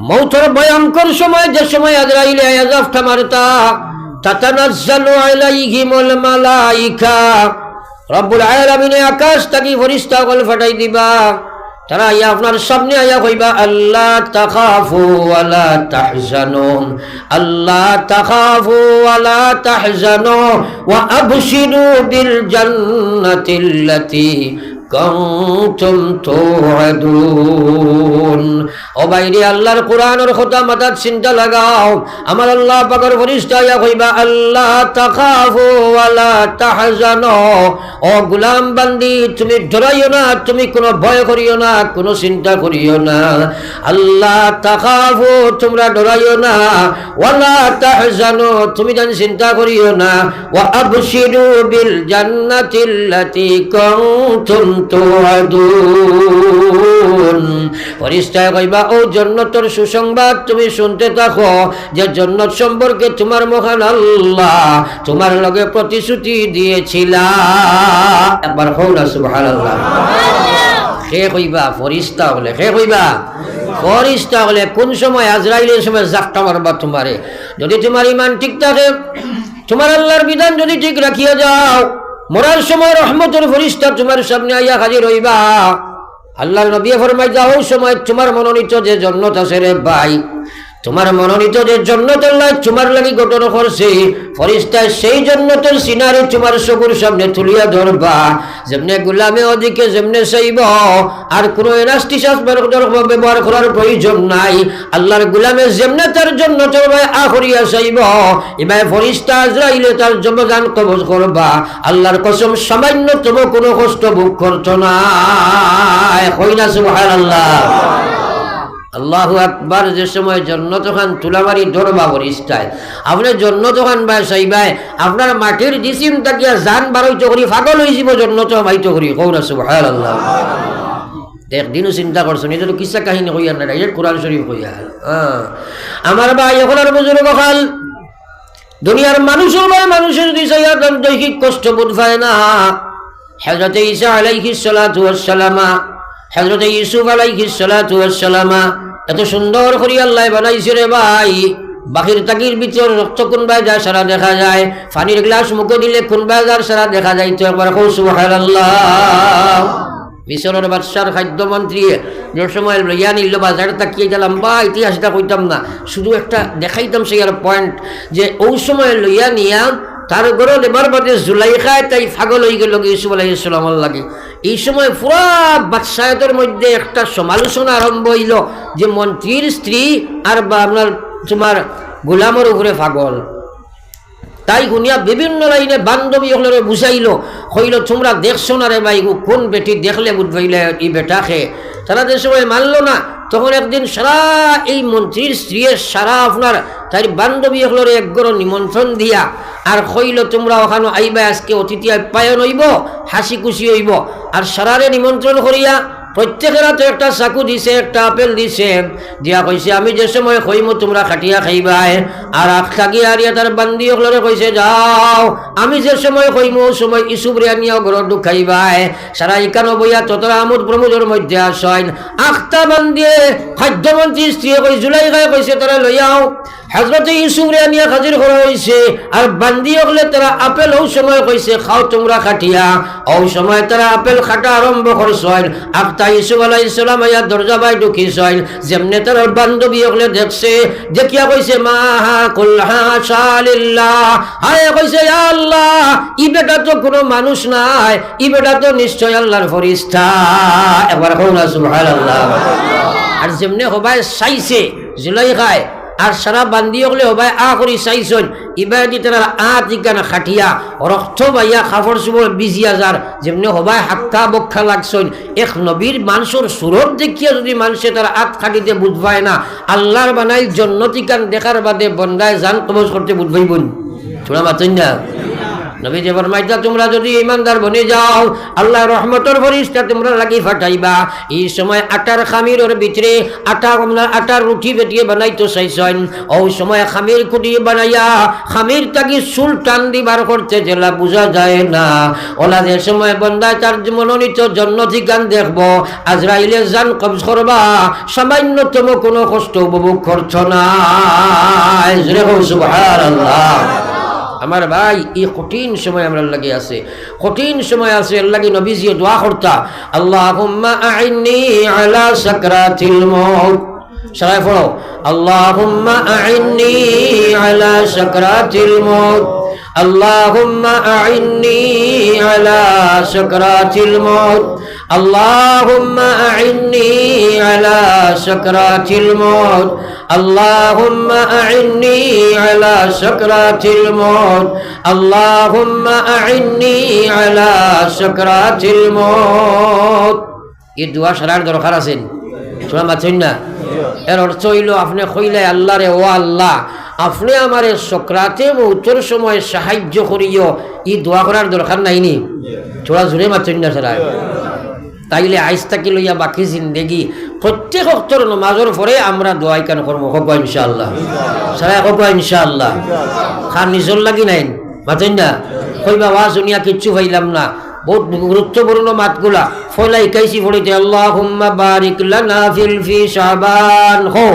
মৌতের ভয়ঙ্কর সময়, যে সময় আজরাইল আযাবটা মারতা, তাতানাজ্জালু আলাইহিমুল মালাইকা, রব্বুল আলামিন আকাশ থেকে ফেরেশতা গল ফাটাই দিবা, তারা আইয়া আপনার সামনে আইয়া কইবা, আল্লাহ তাখাফু ওয়ালা তাহজানু, আল্লাহ তাখাফু ওয়ালা তাহজানু ওয়া আবশিরু বিল জান্নাতিল্লাতী কুনতুম তুআদুন। ও বাইরে, আল্লাহর কোরআনের কথা মাথার চিন্তা লাগাও, আমার আল্লাহ পাকের ফেরেশতা আইয়া কইবা, আল্লাহ তাখাফু ওয়ালা তাহজানু, ও গোলাম বান্দি, তুমি ডরাইও না, তুমি কোনো ভয় করিও না, কোনো চিন্তা করিও না, আল্লাহ তাখাফু, তোমরা ডরাইও না, ওয়ালা তাহজানু, তুমি যেন চিন্তা করিও না, ওয়া আবশিরু বিল জান্নাতিল্লাতী কুনতুম তুআদুন। ফেরেশতায় কইবা, ও জান্নাতের সুসংবাদ তুমি শুনতে থাকো, যে জান্নাত সম্পর্কে তোমার মহান আল্লাহ তোমার লগে প্রতিশ্রুতি দিয়েছিলা। একবার কও না সুবহানাল্লাহ। কে কইবা? ফেরেশতা বলে। কে কইবা? ফেরেশতা বলে। কোন সময়? আজরাইলের সময় জাপটা মারবা তোমারে। যদি তোমার ঈমান ঠিক থাকে, তোমার আল্লাহর বিধান যদি ঠিক রাখিয়া যাও, মরার সময় রহমতের ফেরেশতা তোমার সামনে আইয়া হাজির হইবা। আল্লাহর নবী ফরমায়, যাও সময় তোমার মনোনীত যে জান্নাত আছে রে ভাই, তোমার মনোনীত যে জান্নাত আল্লাহ তোমার লাগি গঠন করছে, ফেরেশতা সেই জান্নাতের সিনারি তোমার চকুর সামনে তুলিয়া ধরবা। যেমনে গোলামে ওদিকে যেমনে চাইব, আর কোনো এনাস্টিসাস ব্যবহার করার প্রয়োজন নাই। আল্লাহর গোলামে যেমনে তার জান্নাতের ভাই আখরিয়া চাইব, এবার ফেরেশতা আজরাইলে তার জমজান কবজ করবা। আল্লাহর কসম, সামান্যতম কোনো কষ্ট ভোগ করতো না। কই না সুবহানাল্লাহ। আল্লাহু আকবার। যে সময় জান্নাত খান তুলামারি ধরবা ফেরেশতায়, আপনি জান্নাত খান ভাই চাইবাই, আপনার মাটির জিসিম তাকিয়া জান বারইতো করি পাগল হয়ে যাব, জান্নাত হইতো করি। কও না সুবহানাল্লাহ। একদিনও চিন্তা করছো এটা তো কিসা কাহিনী কইয়া না, ডাইরেক্ট কোরআন শরীফ কইয়া। আমার ভাই এখন আর বুজুর্গ খাল দুনিয়ার মানুষের ভাই মানুষের যদি দৈহিক কষ্ট বোধ পায় না, হযরতে ঈসা আলাইহিস সালাতু ওয়াস সালামা, হযরতে ইউসুফ আলাইহিস সালাতু ওয়াস সালামা এত সুন্দর করে আল্লাহ বানাইছে রে ভাই। বাহির তাকির ভিতর রক্ত কোনবায় যায় সারা দেখা যায়, পানির গ্লাস মুখে দিলে কোনবায় যার সারা দেখা যায়। তো একবার কও সুবহানাল্লাহ। মিশরের বাদশার খাদ্যমন্ত্রী যে সময় লইয়া নিল বাজারে তাকিয়ে গেলাম বা ইতিহাসটা কইতাম না, শুধু একটা দেখাইতাম সেই আর পয়েন্ট যে ওই সময় লইয়া নিয়া তার ঘরে এবার বাদে জুলাইখায় তাই ফাগল হয়ে গেল ইউসুফ আলাইহিস সালামের লাগে। এই সময় পুরা বাদশাহতের মধ্যে একটা সমালোচনা আরম্ভ হইল যে মন্ত্রীর স্ত্রী আর বা আপনার তোমার গোলামের উপরে পাগল। তাই গুনিয়া বিভিন্ন লাইনে বান্ধবী হলে বুঝাইল, হইল তোমরা দেখছো না রে ভাই কোন বেটি দেখলে বুঝবাইলে এই বেটাকে। তারা যে সময় মানল না, তখন একদিন সারা এই মন্ত্রীর স্ত্রীর সারা আপনার তাই বান্ধবী হলরে একগর নিমন্ত্রণ দিয়া আর হইল তোমরা ওখানে আইবা, আজকে অতিথি আপ্যায়ন হইব, হাসি খুশি হইব। আর সারারে নিমন্ত্রণ করিয়া প্রত্যেকের হাতে একটা চাকু দিছে, একটা আপেল দিছে, দিয়া কইছে আমি যে সময় কইমু তোমরা খাটিয়া খাইবাই। আর আখাগি আরিয়া তার বান্দি হলরে কইছে যাও আমি যে সময় কইমু ও সময় ইসুফ রে আনিয়াও ঘর ঢুক খাইবাই। সারা ইকানো বইয়া ততরা আমোদ প্রমোদের মধ্যে আসেন। আখতা বান্দিয়ে খাদ্যমন্ত্রী স্ত্রী কই জুলাইখায় কইছে তারা লইয়াও। হযরতে ইউসুফ রে আনিয়া হাজির করা হইছে। আর বান্দি হলে তারা আপেল ও সময় কইছে খাও তোমরা খাটিয়া। ও সময় তারা আপেল খাটা আরম্ভ করছেন। আখতা ইউসুফ আলাইহিস সালাম আয়া দরজা বাই ঢুকিছেন। যেমনে তার বান্ধবী হলে দেখছে, দেখিয়া কইছে মা কুল হাশা লিল্লাহ। হায় কইছে ইয়া আল্লাহ ই বেটা তো কোনো মানুষ নাই, ই বেটা তো নিশ্চয় আল্লাহর ফেরেশতা। একবার কওনা সুবহানাল্লাহ। আর যেমনে হবাই চাইছে জুলাইখায় আর সারা বান্দি হলে হবাই আ করি চাইছন ইবাদি তারা ঠিকানা খাটিয়া রক্ত বাইয়া খাফড় চুবর বিজিয়া যার যেমনি হবাই হাক্কা বক্ষা লাগছন। এক নবীর মানুষের সুরত দেখিয়া যদি মানুষে তারা আত খাটিতে বুঝবায় না, আল্লাহর বানাই জন্নতিকান দেখার বাদে বন্দায় জান কবজ করতে বুঝবাইবন। শোনা মাতেন না নবী যে ফরমাইতা তোমরা যদি ইমানদার বনে যাও আল্লাহ রহমতের ফেরেশতা তোমরা লাগি ফাটাইবা। এই সময় আটার খামিরের ভিতরে আটার রুটি বেটিয়ে বানাইতো চাইছেন। ওই সময় খামির কুটি বানাইয়া খামির তাকি চুল টান দিবার করতে জেলা বোঝা যায় না। ওলা যে সময় বন্দায় তার মনোনীত জন্নতি গান দেখবো, আজরাইলে জান কবজ করবা, সামান্যতম কোনো কষ্ট উপভোগ করছ না। সুবহানাল্লাহ। আমার ভাই এই কঠিন সময় আমরা লাগে আছে, কঠিন সময় আছে। আল্লাহকে নবীজি দোয়া করতা আল্লাহুম্মা আইন্নি আলা সাকরাতিল মউত। সবাই পড়ো আল্লাহুম্মা আইন্নি আলা সাকরাতিল মউত, আল্লাহুম্মা আইন্নি আলা সাকরাতিল মউত, আল্লাহুম্মা আইন্নি আলা সাকরাতিল মউত, আল্লাহুম্মা আইন্নি আলা সাকরাতিল মউত, আল্লাহুম্মা আইন্নি আলা সাকরাতিল মউত। এই দোয়া সারার দরকার আছে, শোনা মাছেন না? এর অর্থ হইল আপনি কইলে আল্লাহ রে ও আল্লাহ আপনি আমারে সকরাতে মৌতের সময় সাহায্য করিও, এই দোয়া করার দরকার নাইনি? থোড়া জোরে মাছেন না সারা? তাইলে আইস তাকি লইয়া বাকি জিন্দেগি প্রত্যেক অক্তর নমাজের পরে আমরা দোয়াই কান করবো। হবা ইনশাআল্লাহ সারা হবা ইনশাআল্লাহ। খান নিজর লাগি নাই মাতেন না? কইবা ওয়া শুনিয়া কিচ্ছু পাইলাম না, বহুত গুরুত্বপূর্ণ মাতগুলা ফলাই কাইছি পড়িতে আল্লাহুম্মা বারিক লানা ফি শাবান হো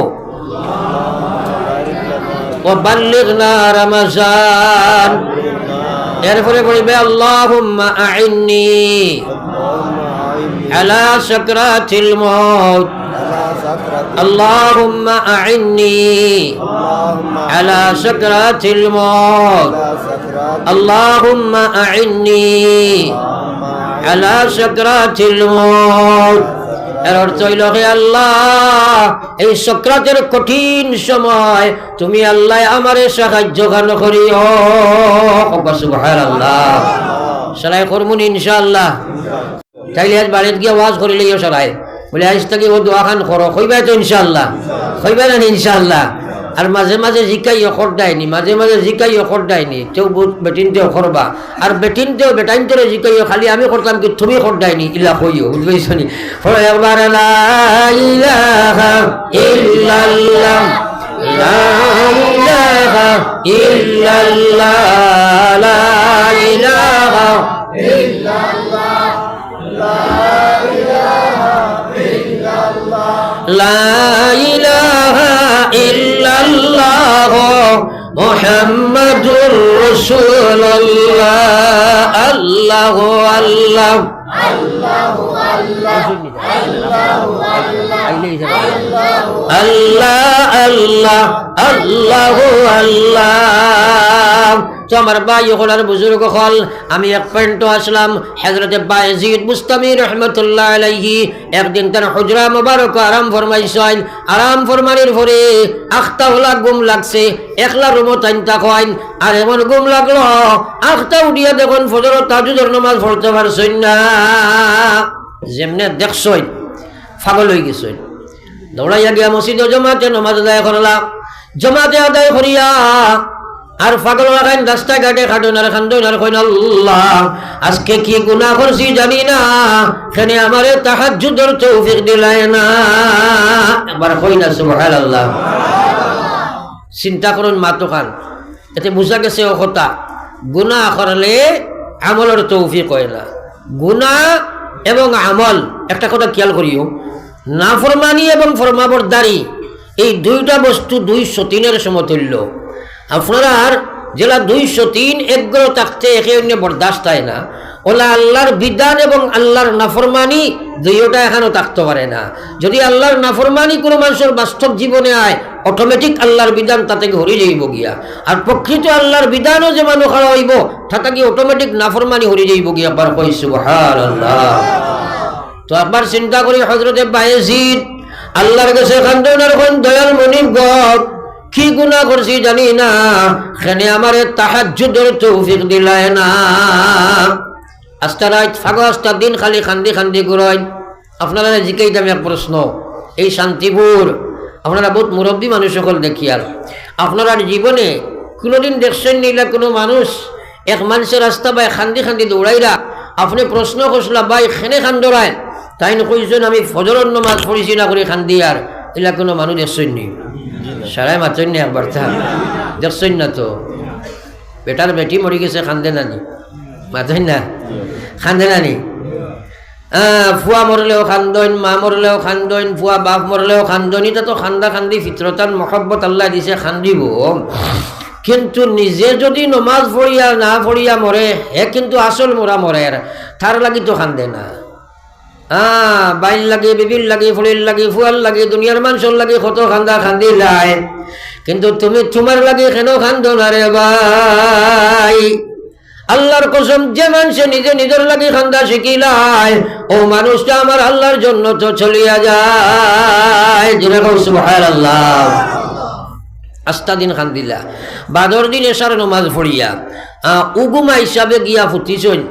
ওয়া বাল্লিগনা রমাজান। এরপরে পড়িবে আল্লাহুম্মা আইন্নি আলা সাকরাতিল মউত, আল্লাহুম্মা আইন্নি আলা সাকরাতিল মউত, আল্লাহুম্মা আইন্নি আলা সাকরাতিল মউত। এর অর্থ হইল হে আল্লাহ এই সাকরাতের কঠিন সময় তুমি আল্লাহ আমারে সাহায্য গান করিও। সুবহানাল্লাহ। সরাই করমুন ইনশাআল্লাহ। তাইলে আজ বাড়িতে গিয়ে ওয়াজ করিলেও সরাই বলে আজ থেকে ও দোয়াখান করো, কইবাই তো ইনশাআল্লাহ, কইবাই না ইনশাআল্লাহ। আর মাঝে মাঝে জিকাই অখর দেয়নি, মাঝে মাঝে জিকাই অখর দেয়নি, কেউ বেটিনতেও করবা, আর বেটিনতেও বেটাইনতেও জিকাইও, খালি আমি করতাম কি তুমি খর দেয়নি ইলা কইও, বুঝবেছ নি? একবার লা ইলাহা ইল্লাল্লাহ, লা ইলাহা ইল্লাল্লাহ, লা ইলাহা ইল্লাল্লাহ, লা ইলাহা ইল্লাল্লাহ মুহাম্মাদুর রাসূলুল্লাহ। আল্লাহু আল্লাহ, আল্লাহু আল্লাহ, আল্লাহ আল্লাহ, আল্লাহু আল্লাহ। তো আমার ভাই হল আর বুজুর্গ হল, আমি এক পয়েন্ট আসলাম। হযরত বায়েজিদ বুস্তামি রহমতুল্লাহ আলাইহি একদিন তার হুজরা মুবারক আরাম ফরমাইছেন। আরাম ফরমানির পরে আখতা হলা ঘুম লাগছে, একলা রুমত আইনতা কইন, আর এমন ঘুম লাগলো আখতা উঠিয়া দেখুন ফজর তাহাজ্জুদের নামাজ পড়তে পারছেন না। যেমনে দেখছই পাগল হয়ে গেছেন, দৌড়াইয়া গিয়া মসজিদে জমাতে নামাজ আদায় করলাম। জমাতে আদায় করিয়া আর পাগল লাগাইন রাস্তা ঘাটে খাটুন আর খান্দুন আর কইন আল্লাহ আজকে কি গুনাহ করছি জানি না, কেনে আমারে তাহাজ্জুদের তৌফিক দিলাই না। একবার কই না সুবহানাল্লাহ। চিন্তা করুন মাতো খান, এতে বুঝা গেছে ও কথা, গুনাহ করলে আমলের তৌফিক হয় না। গুনাহ এবং আমল একটা কথা খেয়াল করিও, নাফরমানি এবং ফরমাবরদারি এই দুইটা বস্তু 203 সমতুল্য। আপনারা যেটা 203 এগ্রহ থাকতে একে অন্য বরদাস্ত হয় না, ওলা আল্লাহর বিধান এবং আল্লাহর নাফরমানি দুইটা এখানেও থাকতে পারে না। যদি আল্লাহর নাফরমানি কোনো মানুষের বাস্তব জীবনে আয়, অটোমেটিক আল্লাহর বিধান তাতে হরি যাইব গিয়া, আর প্রকৃত আল্লাহর বিধানও যে মানুষ খাওয়া হইব তাতে কি অটোমেটিক নাফরমানি হরি যাইব গিয়া। একবার কই সুবহানাল্লাহ। তো একবার চিন্তা করি হযরতে বায়েজিদ আল্লাহর কাছে কান্দুন আর কোন দয়াল মনিব গড কি গুনাহ করছি জানি না, কেনে আমারে তাহাজ্জুদের তৌফিক দিলাই না। আস্তা রাত ফাগো আস্তা দিন খালি খান্দি খান্দি ঘুরাই। আপনারা জিকাইতাম এক প্রশ্ন, এই শান্তিপুর আপনারা বহুত মুরব্বী মানুষ সকল দেখি, আর আপনারা জীবনে কোনোদিন দেখছেন নিলা কোনো মানুষ এক মানুষের রাস্তা বাই খান্দি খান্দি দৌড়াইরা, আপনি প্রশ্ন করছিলা ভাই খেনে খান্দরায়, তাই কইছেন আমি ফজরের নামাজ পড়িছি না করে খান্দি, আর এলা কোনো মানুষ দেখছেন নি? সারাই মাত্রেন নি একবার তা দেখছেন না? তো বেটার বেটি মরি গেছে খান্দে নানি, মাত্রেন না? খান্দে নানি? ফুয়া মরলেও খান্দন, মা মরলেও খান্দন, ফুয়া বাপ মরলেও খান্দন। এটা তো খান্দা খান্দি ফিতরতান মহব্বত আল্লাহ দিছে, খান্দিব। কিন্তু নিজে যদি নমাজ পড়িয়া না পড়িয়া মরে, হে কিন্তু আসল মোরা মরে, তার লাগি তো খান্দে না। বাইল লাগে, বিবির লাগে, ফুলির লাগে, ফুয়ার লাগে, দুনিয়ার মানুষের লাগে কত খান্দা খান্দি লাই, কিন্তু তুমি তোমার লাগে কেন খান্দো না রে ভাই? আল্লাহর কসম, যে মানুষে নিজে নিজের লাগে খান্দা শিখিলায় ও মানুষটা আমার আল্লাহর জন্য তো চলিয়া যায়। যেরকম সুবহানাল্লাহ। আস্তা দিন খান্দিলা, বাদর দিন এশার নমাজ পড়িয়া উগুমা হিসাবে গিয়া ফুটিছইন।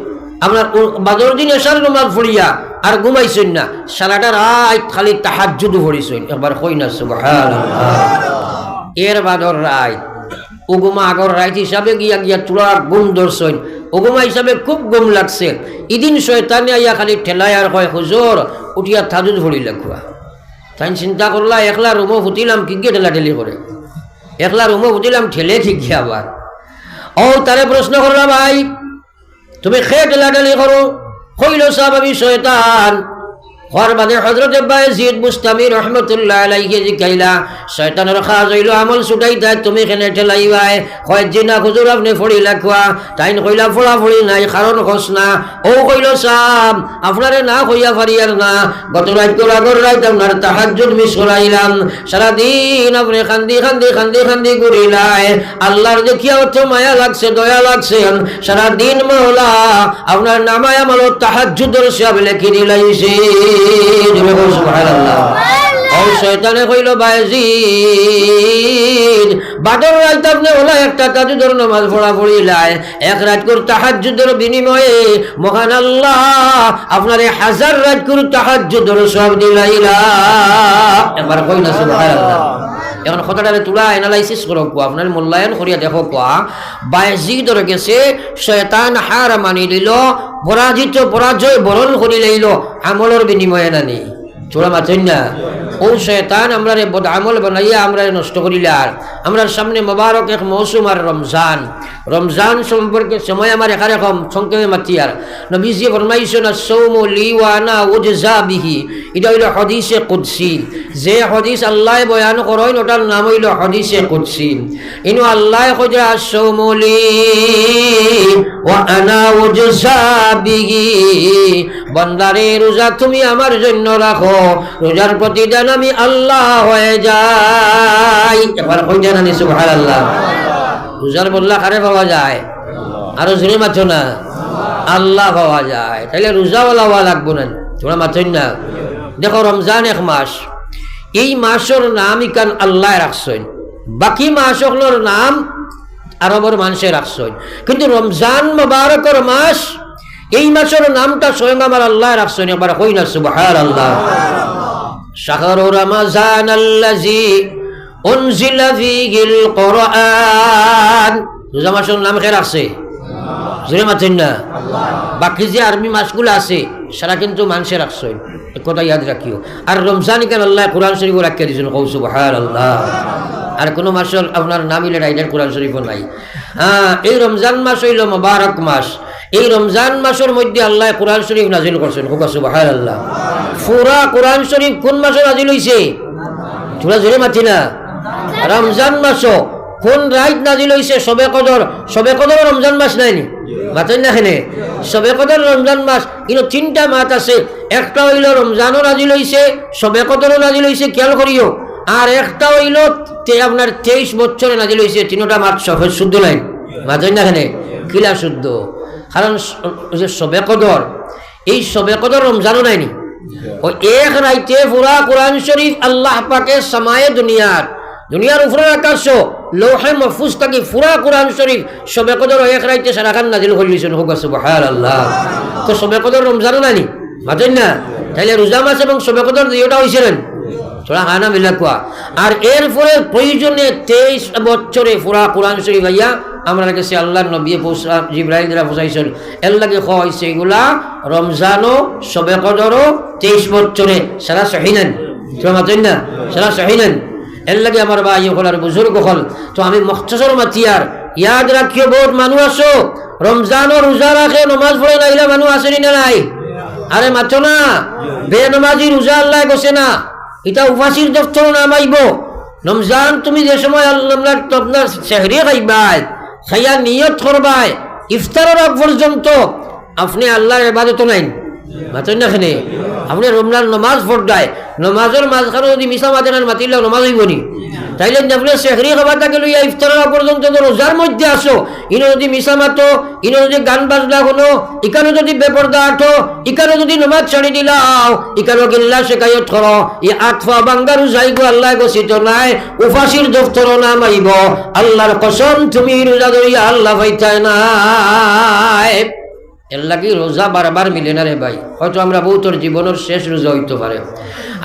আপনার বাদর দিন এশার নমাজ পড়িয়া আর ঘুমাইছেন না, সারাটা রাত খালি তাহাজ্জুদ পড়িছেন। একবার কই না সুবহানাল্লাহ। এর বাদর রাত উগুমা আগর রাত হিসাবে গিয়া গিয়া চূড়া গুম ধরছেন, উগুমা হিসাবে খুব গুম লাগছে। ইদিন শয়তানে আইয়া খালি ঠেলায় আর কয় হুজুর উঠিয়া তাহাজ্জুদ পড়িলে খুয়া। তাই চিন্তা করলা একলা রুমো ফুটিলাম কি গিয়ে ঠেলা ঠেলি করে, একলা রুমো ফুটিলাম ঠেলে ঠিক গিয়ে আবার। ও তারে প্রশ্ন করলাম ভাই তুমি খেয়ে ঠেলা ঠেলি করো, কইল সাহেব আমি শয়তান। হওয়ার বাদে হযরত বায়েজিদ বুস্তামি রহমতুল্লাহ আলাইহি জিকাইলা শয়তানের কাজ হইল আমল ছুটাইতা, তুমি কেনে ঠেলাইবাই? কয় জি না হুজুর আপনি ফড়ি লেখা। তাই কইলা ফোড়া ফড়ি নাই, কারণ খোঁজ না। ও কইল সাহেব আপনারে না কইয়া পারিয়ার না, গত রাত তোর আগর রাত আপনার তাহাজ্জুদ মিস করাইলাম, সারাদিন আপনি খান্দি খান্দি খান্দি খান্দি ঘুরিলাই। আল্লাহর দেখিয়া অত মায়া লাগছে, দয়া লাগছে, সারাদিন মওলা আপনার নামায় আমল তাহাজ্জুদের সব লেখি দিলাইছে। সুবহানাল্লাহ। ও শয়তানে কইল বায়েজিদ বাদর রাত আপনি ওলা একটা তাহাজ্জুদের নামাজ পড়িলাই এক রাত করে তাহাজ্জুদের বিনিময়ে মহান আল্লাহ আপনারে 1000 রাত করে তাহাজ্জুদের সওয়াব দিলাইলা। এবার কই না সুবহানাল্লাহ। এখন কথাটারে তুলা অ্যানালাইসিস করো, আপনার মূল্যায়ন করিয়া দেখো বায়েজিদর গেছে শয়তান হার মানি লইল, পরাজয় বরণ করি লইল আমলের বিনিময়ে নানি চোরা মাথেন না। ও শয়তান আমরা বদ আমল বানাইয়া আমরা নষ্ট করিলার। আমরা সামনে মোবারক এক মৌসুম আর রমজান সম্পর্কে সময় আমার এরকম সংক্ষেপে মাতিয়ার নবীজি ফরমাইছেন আস-সাওমু লি ওয়া আনা উজজা বিহি। এটা হইল হাদিসে কুদসি। যে হাদিস আল্লাহ বয়ান করেন ওটার নাম হইল হাদিসে কুদসি। ইনু আল্লাহ কইরা আস-সাওমু লি ওয়া আনা উজজা বিহি, বান্দারে রোজা তুমি আমার জন্য রাখো, রোজার প্রতিদান আমি আল্লাহ হয়ে যাই। এবার কইরা নানি সুবহানাল্লাহ। রোজার বদলা কারে পাওয়া যায়? আরো জোরে মাথো না, আল্লাহ পাওয়া যায়। তাইলে রোজাওয়ালা হওয়া লাগবো না, তোমরা মাথেন না। দেখো রমজান এক মাস, এই মাসের নাম ইকান আল্লাহ রাখছেন, বাকি মাসগুলোর নাম আরবের মানুষে রাখছেন, কিন্তু রমজান মুবারকের মাস এই মাসের নামটা স্বয়ং আমার আল্লাহ রাখছেন। একবার কই না সুবহানাল্লাহ। শাহরু রমজান আল্লাযী উনজিলা ফীহিল কুরআন। রোজা মাসের নাম কে রাখছে? জোরে মাথেন না। বাকি যে আরবি মাসগুলো আছে সারা কিন্তু মানুষে রাখছে, এক কথা ইয়াদ রাখিও। আর রমজান কেন আল্লাহ কোরআন শরীফ রাখিয়া দিয়েছেন, কৌ সুবহানাল্লাহ। আর কোনো মাসের আপনার নাম হইলে রাইডার কোরআন শরীফও নাই। এই রমজান মাস হইল মুবারক মাস। এই রমজান মাসের মধ্যে আল্লাহ কোরআন শরীফ নাজিল করছেন, কৌ সুবহানাল্লাহ। পুরা কোরআন শরীফ কোন মাসে নাজিল হইছে? তোরা জোরে মাথি না। রমজান মাসও কোন রাত নাজিল হইছে? শবে কদর। শবে কদর রমজান মাস নাইনি, মাথেন না খেনে। শবে কদর রমজান মাস, কিন্তু 3টা মাস আছে। একটা হইল রমজানও নাজিল হইছে, শবে কদরও নাজিল হইছে, খেয়াল করিও। আর একটা হইল আপনার 23 বছরে নাজিল হইছে। 3টা মাস শুদ্ধ নাই, মাথেন না খেনে, কিলা শুদ্ধ। কারণ শবে কদর, এই শবে কদর রমজানও নাইনি। ওই এক রাইতে পুরা কোরআন শরীফ আল্লাহ পাকে সামায়ে দুনিয়ার উপরে আকাশ লৌহে মাহফুজ থাকি পুরা কোরআন শরীফ শবে কদর এক রাইতে সারাখান নাজিল করে দিয়েছেন, হোক সুবহানাল্লাহ। তো শবে কদর রমজানও নানি, মাথেন না। তাইলে রোজা মাস এবং শবে কদর দুইটা হয়েছিলেন, থোড়া হানা মিলা কোয়া। আর এরপরে প্রয়োজনে 23 বছরে পুরা কোরআন শরীফ আইয়া আমরা কাছে আল্লাহর নবী জিবরাইল দ্বারা পৌঁছাইছেন। এর লাগে হয়েছে এগুলা রমজানও শবে কদরও 23 বছরে সারা সহিনেন, মাথেন না, সারা সহিনেন। এর লাগে আমার ভাই হল আর বুজুর্গ হল। তো আমি মখتصর মাতিয়ার ইয়াদ রাখিও, বহুত মানুষ আছো রমজানও রোজা রাখে, নমাজ পড়ে নাইলে মানুষ আসেনি না নাই? আরে মাথো না, বেনমাজি রোজা আল্লাহ গছে না, এটা উপাসীর দফতর নামাইব। রমজান তুমি যে সময় আপনার সেহরি খাইবাই, খাইয়া নিয়ত করবাই, ইফতারের আগ পর্যন্ত আপনি আল্লাহর ইবাদত নাই, মাথেন না খেনে। আপনি রমজান নমাজ পড়ায়, নমাজের মাঝখানে যদি মিশা মাতেন মাতিলে নমাজ হইব নি? তাইলে আপনি সেহরি খাবারটাকে লইয়া ইফতারের পর্যন্ত রোজার মধ্যে আসো, ইনো যদি মিশা মাতো, ইনো যদি গান বাজনা শুনো, ইকানো যদি বেপর্দা আঠো, ইকানো যদি নমাজ ছাড়ি দিলাও, ইকানো গিল্লা শেখায়ত করো, ই আটফা বাঙ্গারু যাইব আল্লাহ গছিত নাই, উপাসীর দফতর নাম আইব। আল্লাহর কসম তুমি রোজা ধরিয়া আল্লাহ পাইতাই নাই। এর লাগি রোজা বারবার মিলে না রে ভাই। হয়তো আমরা বহুতর জীবনের শেষ রোজা হইতে পারে।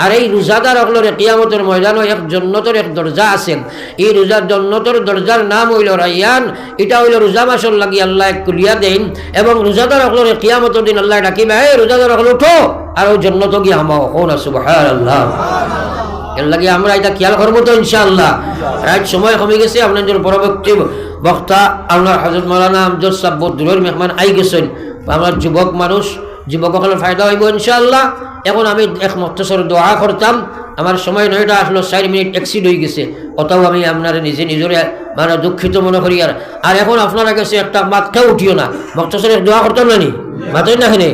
আর এই রোজাদার হলরে কিয়ামতের ময়দানও এক জন্নতর এক দরজা আছেন। এই রোজার জন্নতর দরজার নাম হইল রাইয়ান। এটা হইল রোজা মাসর লাগি আল্লাহ কুলিয়া দেন, এবং রোজাদার হলরে কিয়ামতের দিন আল্লাহ ডাকিবে, হে রোজাদার হল উঠো আর ওই জন্নত গিয়ে হামাও, হো না সুবহানাল্লাহ। এর লাগে আমরা এটা খেয়াল করবো তো ইনশাআল্লাহ। রাত সময় কমে গেছে, আপনাদের পরবর্তী বক্তা আপনার হযরত মাওলানা আমজাদ সাহেব বহুত দূরের মেহমান আই গেছেন। আমার যুবক মানুষ, যুবকসকলের ফায়দা হইব ইনশাআল্লাহ। এখন আমি এক মখتصর দোয়া করতাম, আমার সময় 9টা আসলো, 4 মিনিট এক্সিড হয়ে গেছে। অতও আমি আপনারা নিজরে মানে দুঃখিত মনে করি। আর এখন আপনারা কাছে একটা মাথাও উঠিও না, মখتصর এক দোয়া করতাম না নি, মাথায় না হেনে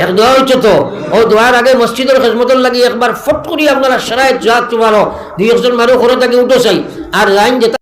এক দোয়া হচ্ছে। তো ও দোয়ার আগে মসজিদের খেজমতর লাগি একবার ফট করি আপনারা সারায় যা তোমারও 2-1 জন মানুষ করে তাকে উঠো চাই। আর লাইন যেটা